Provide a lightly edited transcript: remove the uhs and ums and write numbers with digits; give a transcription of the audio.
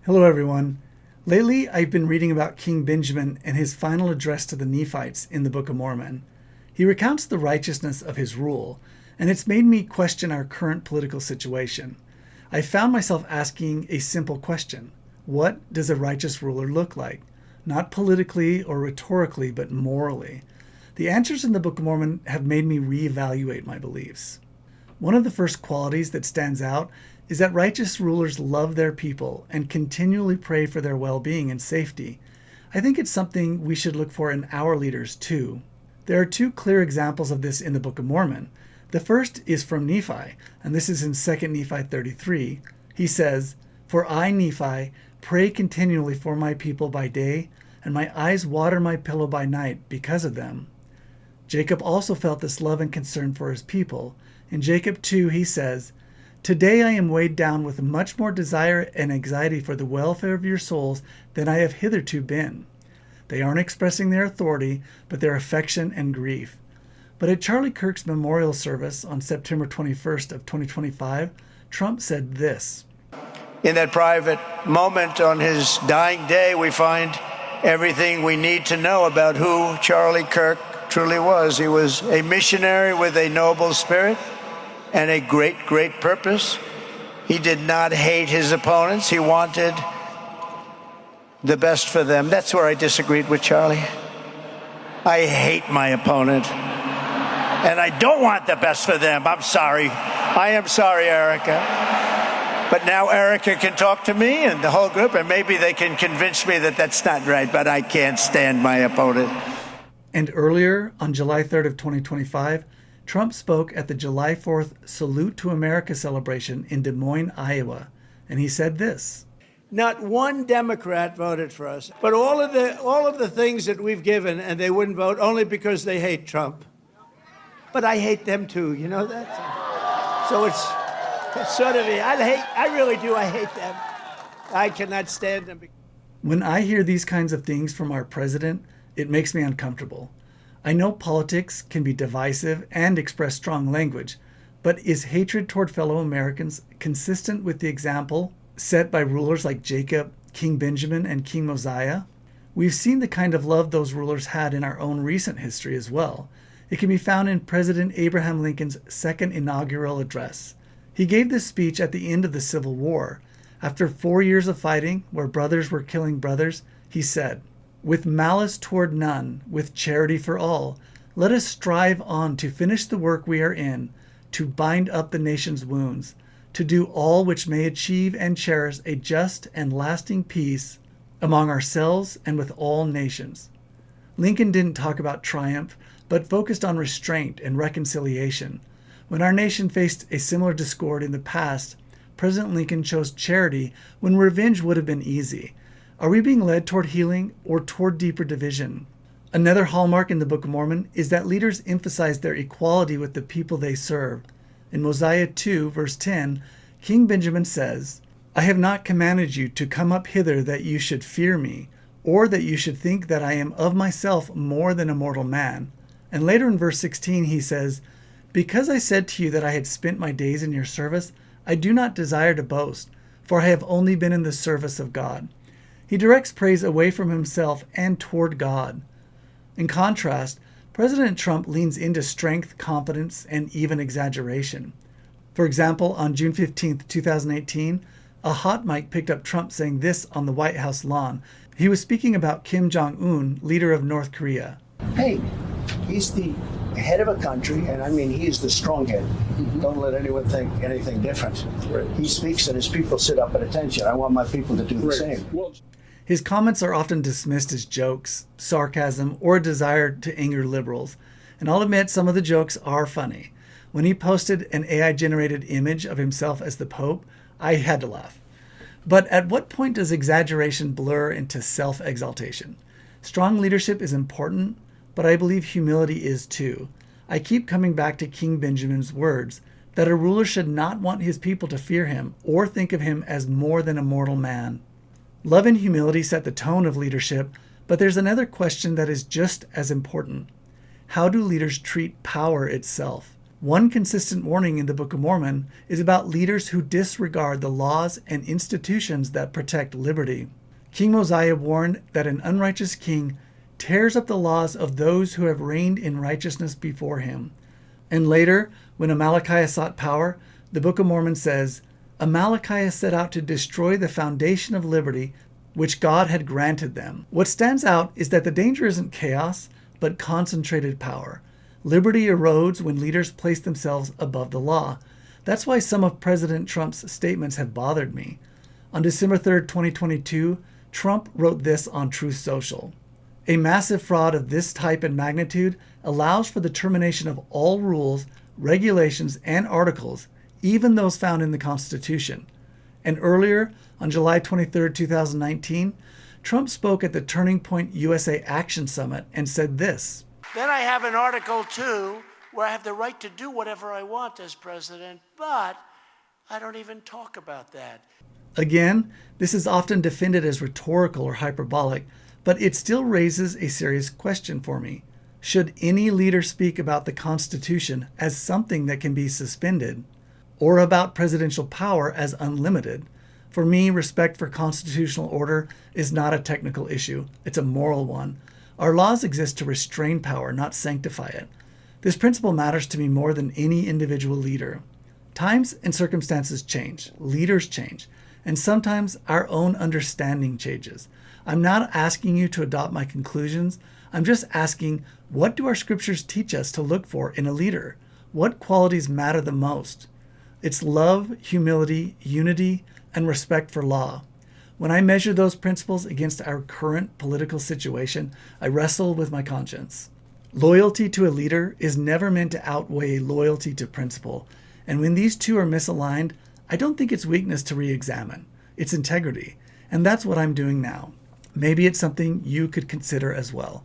Hello, everyone. Lately, I've been reading about King Benjamin and his final address to the Nephites in the Book of Mormon. He recounts the righteousness of his rule, and it's made me question our current political situation. I found myself asking a simple question. What does a righteous ruler look like? Not politically or rhetorically, but morally. The answers in the Book of Mormon have made me reevaluate my beliefs. One of the first qualities that stands out is that righteous rulers love their people and continually pray for their well-being and safety. I think it's something we should look for in our leaders too. There are two clear examples of this in the Book of Mormon. The first is from Nephi, and this is in 2 Nephi 33. He says, "For I, Nephi, pray continually for my people by day, and my eyes water my pillow by night because of them." Jacob also felt this love and concern for his people. In Jacob 2, he says, "Today I am weighed down with much more desire and anxiety for the welfare of your souls than I have hitherto been." They aren't expressing their authority, but their affection and grief. But at Charlie Kirk's memorial service on September 21st of 2025, Trump said this. In that private moment on his dying day, we find everything we need to know about who Charlie Kirk truly was. He was a missionary with a noble spirit and a great, great purpose. He did not hate his opponents. He wanted the best for them. That's where I disagreed with Charlie. I hate my opponent, and I don't want the best for them. I'm sorry. I am sorry, Erica. But now Erica can talk to me and the whole group, and maybe they can convince me that that's not right, but I can't stand my opponent. And earlier, on July 3rd of 2025, Trump spoke at the July 4th Salute to America celebration in Des Moines, Iowa, and he said this. Not one Democrat voted for us, but all of the things that we've given, and they wouldn't vote only because they hate Trump. But I hate them too, you know that? So it's sort of, I really do, I hate them. I cannot stand them. When I hear these kinds of things from our president, it makes me uncomfortable. I know politics can be divisive and express strong language, but is hatred toward fellow Americans consistent with the example set by rulers like Jacob, King Benjamin, and King Mosiah? We've seen the kind of love those rulers had in our own recent history as well. It can be found in President Abraham Lincoln's second inaugural address. He gave this speech at the end of the Civil War. After 4 years of fighting, where brothers were killing brothers, he said, "With malice toward none, with charity for all, let us strive on to finish the work we are in, to bind up the nation's wounds, to do all which may achieve and cherish a just and lasting peace among ourselves and with all nations." Lincoln didn't talk about triumph, but focused on restraint and reconciliation. When our nation faced a similar discord in the past, President Lincoln chose charity when revenge would have been easy. Are we being led toward healing or toward deeper division? Another hallmark in the Book of Mormon is that leaders emphasize their equality with the people they serve. In Mosiah 2, verse 10, King Benjamin says, "I have not commanded you to come up hither that you should fear me, or that you should think that I am of myself more than a mortal man." And later in verse 16 he says, "Because I said to you that I had spent my days in your service, I do not desire to boast, for I have only been in the service of God." He directs praise away from himself and toward God. In contrast, President Trump leans into strength, confidence, and even exaggeration. For example, on June 15th, 2018, a hot mic picked up Trump saying this on the White House lawn. He was speaking about Kim Jong-un, leader of North Korea. Hey, he's the head of a country, and I mean, he's the strong head. Don't let anyone think anything different. Right. He speaks and his people sit up at attention. I want my people to do the same. His comments are often dismissed as jokes, sarcasm, or a desire to anger liberals. And I'll admit some of the jokes are funny. When he posted an AI-generated image of himself as the Pope, I had to laugh. But at what point does exaggeration blur into self-exaltation? Strong leadership is important, but I believe humility is too. I keep coming back to King Benjamin's words, that a ruler should not want his people to fear him or think of him as more than a mortal man. Love and humility set the tone of leadership, but there's another question that is just as important. How do leaders treat power itself? One consistent warning in the Book of Mormon is about leaders who disregard the laws and institutions that protect liberty. King Mosiah warned that an unrighteous king tears up the laws of those who have reigned in righteousness before him. And later, when Amalickiah sought power, the Book of Mormon says, Amalickiah set out to destroy the foundation of liberty which God had granted them. What stands out is that the danger isn't chaos, but concentrated power. Liberty erodes when leaders place themselves above the law. That's why some of President Trump's statements have bothered me. On December 3rd, 2022, Trump wrote this on Truth Social. A massive fraud of this type and magnitude allows for the termination of all rules, regulations, and articles, even those found in the Constitution. And earlier, on July 23, 2019, Trump spoke at the Turning Point USA Action Summit and said this. Then I have an Article 2 where I have the right to do whatever I want as president, but I don't even talk about that. Again, this is often defended as rhetorical or hyperbolic, but it still raises a serious question for me. Should any leader speak about the Constitution as something that can be suspended, or about presidential power as unlimited? For me, respect for constitutional order is not a technical issue. It's a moral one. Our laws exist to restrain power, not sanctify it. This principle matters to me more than any individual leader. Times and circumstances change, leaders change, and sometimes our own understanding changes. I'm not asking you to adopt my conclusions. I'm just asking, what do our scriptures teach us to look for in a leader? What qualities matter the most? It's love, humility, unity, and respect for law. When I measure those principles against our current political situation, I wrestle with my conscience. Loyalty to a leader is never meant to outweigh loyalty to principle. And when these two are misaligned, I don't think it's weakness to re-examine. It's integrity. And that's what I'm doing now. Maybe it's something you could consider as well.